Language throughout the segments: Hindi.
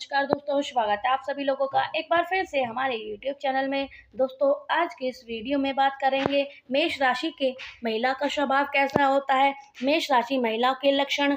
नमस्कार दोस्तों, स्वागत है आप सभी लोगों का एक बार फिर से हमारे YouTube चैनल में। दोस्तों, आज के इस वीडियो में बात करेंगे मेष राशि के महिला का स्वभाव कैसा होता है, मेष राशि महिला के लक्षण,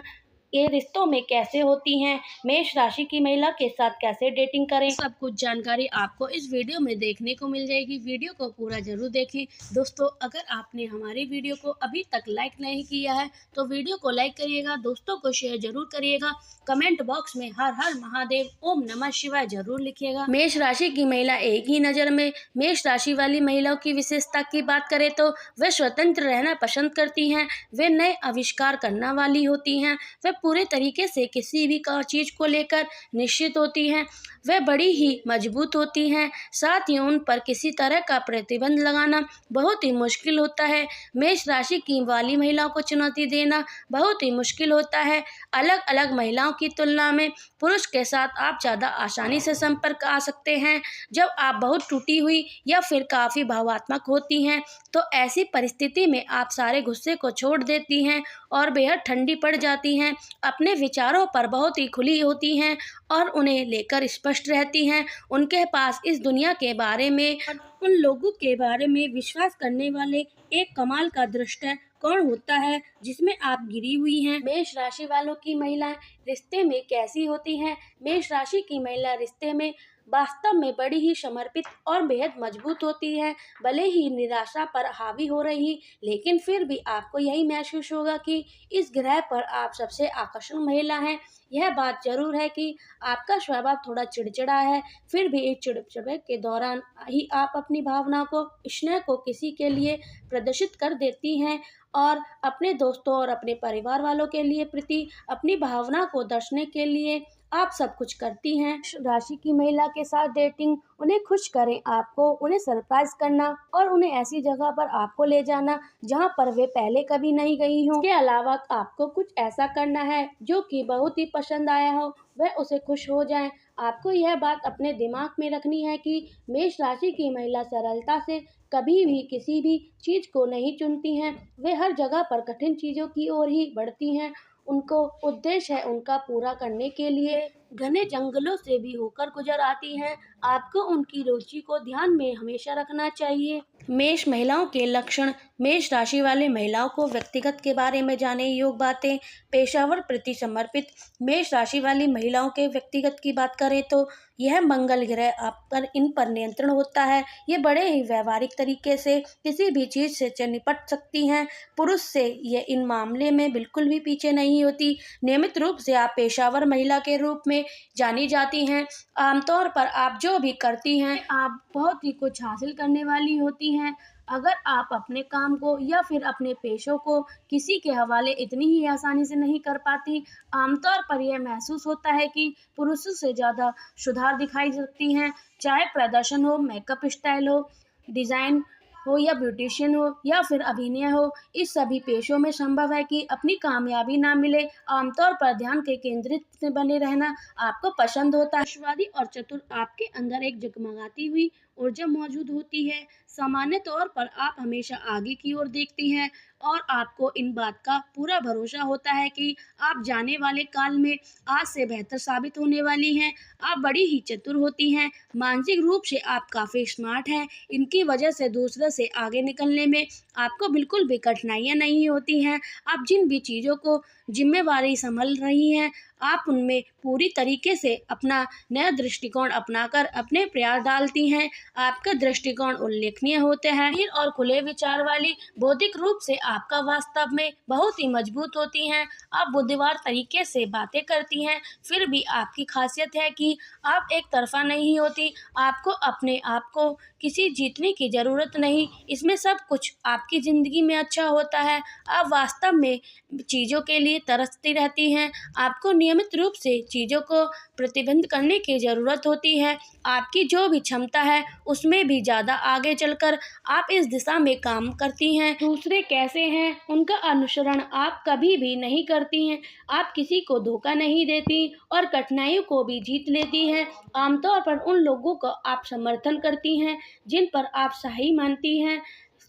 ये रिश्तों में कैसे होती हैं, मेष राशि की महिला के साथ कैसे डेटिंग करें, सब कुछ जानकारी आपको इस वीडियो में देखने को मिल जाएगी। वीडियो को पूरा जरूर देखें। दोस्तों, अगर आपने हमारी वीडियो को अभी तक लाइक नहीं किया है तो वीडियो को लाइक करिएगा, दोस्तों को शेयर जरूर करिएगा, कमेंट बॉक्स में हर हर महादेव ओम नमः शिवाय जरूर लिखिएगा। मेष राशि की महिला एक ही नज़र में, मेष राशि वाली महिलाओं की विशेषता की बात करें तो वे स्वतंत्र रहना पसंद करती हैं, वे नए आविष्कार करने वाली होती हैं, वे पूरे तरीके से किसी भी चीज को लेकर निश्चित होती हैं, वे बड़ी ही मजबूत होती हैं, साथ ही उन पर किसी तरह का प्रतिबंध लगाना बहुत ही मुश्किल होता है। मेष राशि की वाली महिलाओं को चुनौती देना बहुत ही मुश्किल होता है। अलग अलग महिलाओं की तुलना में पुरुष के साथ आप ज़्यादा आसानी से संपर्क आ सकते हैं। जब आप बहुत टूटी हुई या फिर काफ़ी भावात्मक होती हैं तो ऐसी परिस्थिति में आप सारे गुस्से को छोड़ देती हैं और बेहद ठंडी पड़ जाती हैं, अपने विचारों पर बहुत ही खुली होती हैं और उन्हें लेकर स्पष्ट रहती हैं। उनके पास इस दुनिया के बारे में, उन लोगों के बारे में विश्वास करने वाले एक कमाल का दृष्टिकोण होता है जिसमें आप गिरी हुई हैं। मेष राशि वालों की महिलाएं रिश्ते में कैसी होती हैं? मेष राशि की महिला रिश्ते में वास्तव में बड़ी ही समर्पित और बेहद मजबूत होती है। भले ही निराशा पर हावी हो रही, लेकिन फिर भी आपको यही महसूस होगा कि इस ग्रह पर आप सबसे आकर्षक महिला हैं। यह बात जरूर है कि आपका स्वभाव थोड़ा चिड़चिड़ा है, फिर भी इस चिड़चिड़े के दौरान ही आप अपनी भावना को, स्नेह को किसी के लिए प्रदर्शित कर देती हैं और अपने दोस्तों और अपने परिवार वालों के लिए प्रति अपनी भावना को दर्शाने के लिए आप सब कुछ करती हैं। राशि की महिला के साथ डेटिंग, उन्हें खुश करें, आपको उन्हें सरप्राइज करना और उन्हें ऐसी जगह पर आपको ले जाना जहां पर वे पहले कभी नहीं गई हों। इसके अलावा आपको कुछ ऐसा करना है जो कि बहुत ही पसंद आया हो, वह उसे खुश हो जाएं। आपको यह बात अपने दिमाग में रखनी है कि मेष राशि की महिला सरलता से कभी भी किसी भी चीज को नहीं चुनती हैं, वे हर जगह पर कठिन चीजों की ओर ही बढ़ती हैं। उनको उद्देश्य है उनका पूरा करने के लिए घने जंगलों से भी होकर गुजर आती हैं। आपको उनकी रुचि को ध्यान में हमेशा रखना चाहिए। मेष महिलाओं के लक्षण, मेष राशि वाले महिलाओं को व्यक्तिगत के बारे में जाने योग्य बातें, पेशावर प्रति समर्पित। मेष राशि वाली महिलाओं के व्यक्तिगत की बात करें तो यह मंगल ग्रह आप पर इन पर नियंत्रण होता है। ये बड़े ही व्यवहारिक तरीके से किसी भी चीज से निपट सकती हैं। पुरुष से ये इन मामले में बिल्कुल भी पीछे नहीं होती। नियमित रूप से आप पेशावर महिला के रूप में जानी जाती हैं। आमतौर पर आप जो भी करती हैं, आप बहुत ही कुछ हासिल करने वाली होती हैं। अगर आप अपने काम को या फिर अपने पेशों को किसी के हवाले इतनी ही आसानी से नहीं कर पाती, आमतौर पर यह महसूस होता है कि पुरुषों से ज़्यादा सुधार दिखाई सकती हैं, चाहे प्रदर्शन हो, मेकअप स्टाइल हो, डिज़ाइन हो या ब्यूटिशियन हो या फिर अभिनय हो। इस सभी पेशों में संभव है कि अपनी कामयाबी ना मिले। आमतौर पर ध्यान के केंद्रित में बने रहना आपको पसंद होता है। आशावादी और चतुर, आपके अंदर एक जगमगाती हुई ऊर्जा मौजूद होती है। सामान्य तौर पर आप हमेशा आगे की ओर देखती हैं और आपको इन बात का पूरा भरोसा होता है कि आप जाने वाले काल में आज से बेहतर साबित होने वाली हैं। आप बड़ी ही चतुर होती हैं, मानसिक रूप से आप काफ़ी स्मार्ट हैं। इनकी वजह से दूसरे से आगे निकलने में आपको बिल्कुल भी कठिनाइयाँ नहीं होती हैं। आप जिन भी चीज़ों को जिम्मेवारी संभल रही हैं, आप उनमें पूरी तरीके से अपना नया दृष्टिकोण अपनाकर अपने प्रयास डालती हैं। आपका दृष्टिकोण उल्लेखनीय होते हैं और खुले विचार वाली, बौद्धिक रूप से आपका वास्तव में बहुत ही मजबूत होती हैं। आप बुद्धिवार तरीके से बातें करती हैं, फिर भी आपकी खासियत है कि आप एक तरफा नहीं होती। आपको अपने आप को किसी जीतने की ज़रूरत नहीं, इसमें सब कुछ आपकी ज़िंदगी में अच्छा होता है। आप वास्तव में चीज़ों के लिए तरसती रहती हैं। आपको नियमित रूप से चीज़ों को प्रतिबंध करने की ज़रूरत होती है। आपकी जो भी क्षमता है उसमें भी ज़्यादा आगे चलकर आप इस दिशा में काम करती हैं। दूसरे कैसे हैं उनका अनुसरण आप कभी भी नहीं करती हैं। आप किसी को धोखा नहीं देती और कठिनाइयों को भी जीत लेती हैं। आमतौर पर उन लोगों का आप समर्थन करती हैं जिन पर आप सही मानती हैं।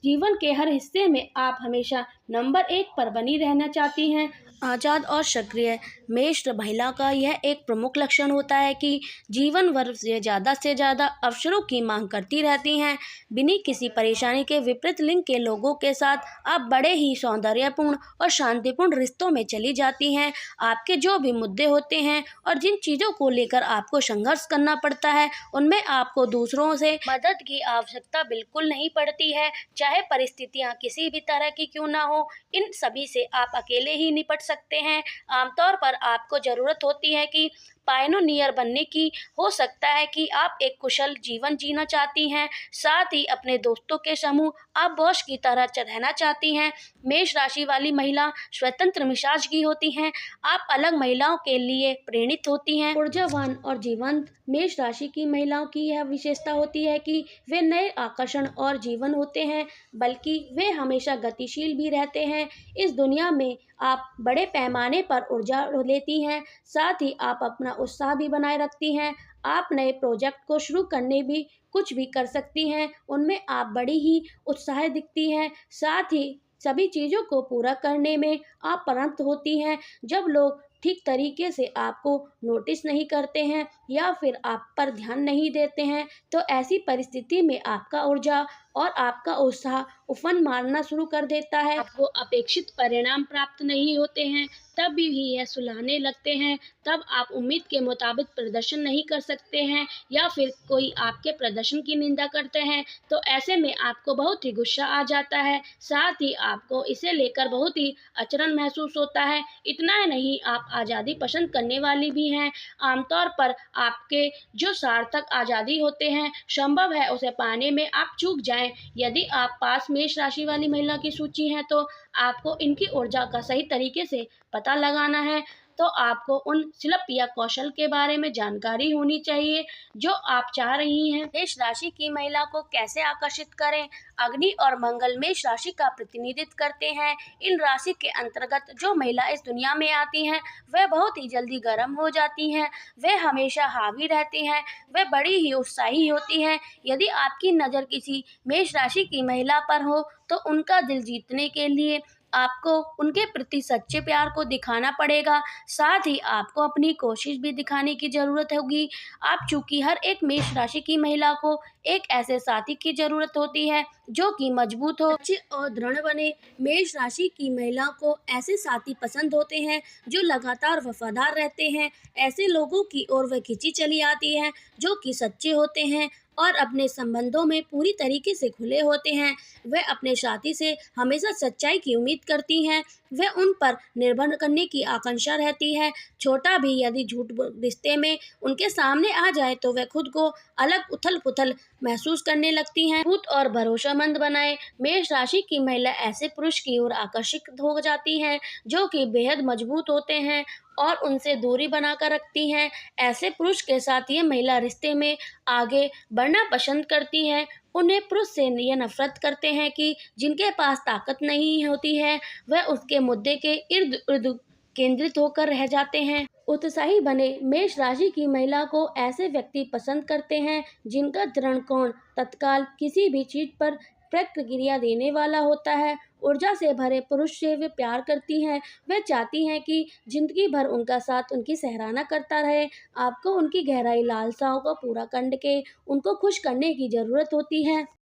जीवन के हर हिस्से में आप हमेशा नंबर 1 पर बनी रहना चाहती हैं। आज़ाद और सक्रिय मेष महिला का यह एक प्रमुख लक्षण होता है कि जीवन भर से ज़्यादा अवसरों की मांग करती रहती हैं। बिना किसी परेशानी के विपरीत लिंग के लोगों के साथ आप बड़े ही सौंदर्यपूर्ण और शांतिपूर्ण रिश्तों में चली जाती हैं। आपके जो भी मुद्दे होते हैं और जिन चीज़ों को लेकर आपको संघर्ष करना पड़ता है, उनमें आपको दूसरों से मदद की आवश्यकता बिल्कुल नहीं पड़ती है। चाहे परिस्थितियाँ किसी भी तरह की क्यों ना हो, इन सभी से आप अकेले ही निपट सकते हैं। आमतौर पर आपको ज़रूरत होती है कि पायनियर बनने की। हो सकता है कि आप एक कुशल जीवन जीना चाहती हैं, साथ ही अपने दोस्तों के समूह आप बॉस की तरह रहना चाहती हैं। मेष राशि वाली महिला स्वतंत्र मिजाज की होती हैं। आप अलग महिलाओं के लिए प्रेरित होती हैं। ऊर्जावान और जीवंत मेष राशि की महिलाओं की यह विशेषता होती है कि वे नए आकर्षण और जीवन होते हैं, बल्कि वे हमेशा गतिशील भी रहते हैं। इस दुनिया में आप बड़े पैमाने पर ऊर्जा लेती हैं, साथ ही आप अपना उत्साह भी बनाए रखती हैं। आप नए प्रोजेक्ट को शुरू करने भी कुछ भी कर सकती हैं, उनमें आप बड़ी ही उत्साह दिखती हैं। साथ ही सभी चीज़ों को पूरा करने में आप प्रमत्त होती हैं। जब लोग ठीक तरीके से आपको नोटिस नहीं करते हैं या फिर आप पर ध्यान नहीं देते हैं, तो ऐसी परिस्थिति में आपका ऊर्जा और आपका उत्साह उफन मारना शुरू कर देता है। आपको अपेक्षित परिणाम प्राप्त नहीं होते हैं, तब भी यह सुलहने लगते हैं। तब आप उम्मीद के मुताबिक प्रदर्शन नहीं कर सकते हैं या फिर कोई आपके प्रदर्शन की निंदा करते हैं, तो ऐसे में आपको बहुत ही गुस्सा आ जाता है। साथ ही आपको इसे लेकर बहुत ही अचरज महसूस होता है। इतना ही नहीं, आप आज़ादी पसंद करने वाली भी हैं। आमतौर पर आपके जो सार्थक आज़ादी होते हैं, संभव है उसे पाने में आप चूक जाएं। यदि आप पास मेष राशि वाली महिला की सूची है, तो आपको इनकी ऊर्जा का सही तरीके से पता लगाना है। तो आपको उन शिल्प या कौशल के बारे में जानकारी होनी चाहिए जो आप चाह रही हैं। मेष राशि की महिला को कैसे आकर्षित करें? अग्नि और मंगल मेष राशि का प्रतिनिधित्व करते हैं। इन राशि के अंतर्गत जो महिला इस दुनिया में आती हैं, वह बहुत ही जल्दी गर्म हो जाती हैं। वे हमेशा हावी रहती हैं, वे बड़ी ही उत्साही होती हैं। यदि आपकी नज़र किसी मेष राशि की महिला पर हो, तो उनका दिल जीतने के लिए आपको उनके प्रति सच्चे प्यार को दिखाना पड़ेगा। साथ ही आपको अपनी कोशिश भी दिखाने की ज़रूरत होगी। आप चूँकि हर एक मेष राशि की महिला को एक ऐसे साथी की ज़रूरत होती है जो कि मजबूत हो, अच्छे और दृढ़ बने। मेष राशि की महिला को ऐसे साथी पसंद होते हैं जो लगातार वफादार रहते हैं। ऐसे लोगों की ओर वह खिंची चली आती है जो कि सच्चे होते हैं और अपने संबंधों में पूरी तरीके से खुले होते हैं। वे अपने साथी से हमेशा सच्चाई की उम्मीद करती हैं। वे उन पर निर्भर करने की आकांक्षा रहती है। छोटा भी यदि झूठ रिश्ते में उनके सामने आ जाए, तो वे खुद को अलग उथल-पुथल महसूस करने लगती हैं। मजबूत और भरोसेमंद बनाए मेष राशि की महिला ऐसे पुरुष की ओर आकर्षित हो जाती हैं जो कि बेहद मजबूत होते हैं और उनसे दूरी बनाकर रखती हैं। ऐसे पुरुष के साथ ये महिला रिश्ते में आगे बढ़ना पसंद करती हैं। उन्हें पुरुष से ये नफरत करते हैं कि जिनके पास ताकत नहीं होती है, वह उसके मुद्दे के इर्द उर्द केंद्रित होकर रह जाते हैं। उत्साही बने मेष राशि की महिला को ऐसे व्यक्ति पसंद करते हैं जिनका दृष्टिकोण तत्काल किसी भी चीज पर प्रतिक्रिया देने वाला होता है। ऊर्जा से भरे पुरुष से वे प्यार करती हैं। वे चाहती हैं कि जिंदगी भर उनका साथ उनकी सराहना करता रहे। आपको उनकी गहराई लालसाओं को पूरा करने के उनको खुश करने की ज़रूरत होती है।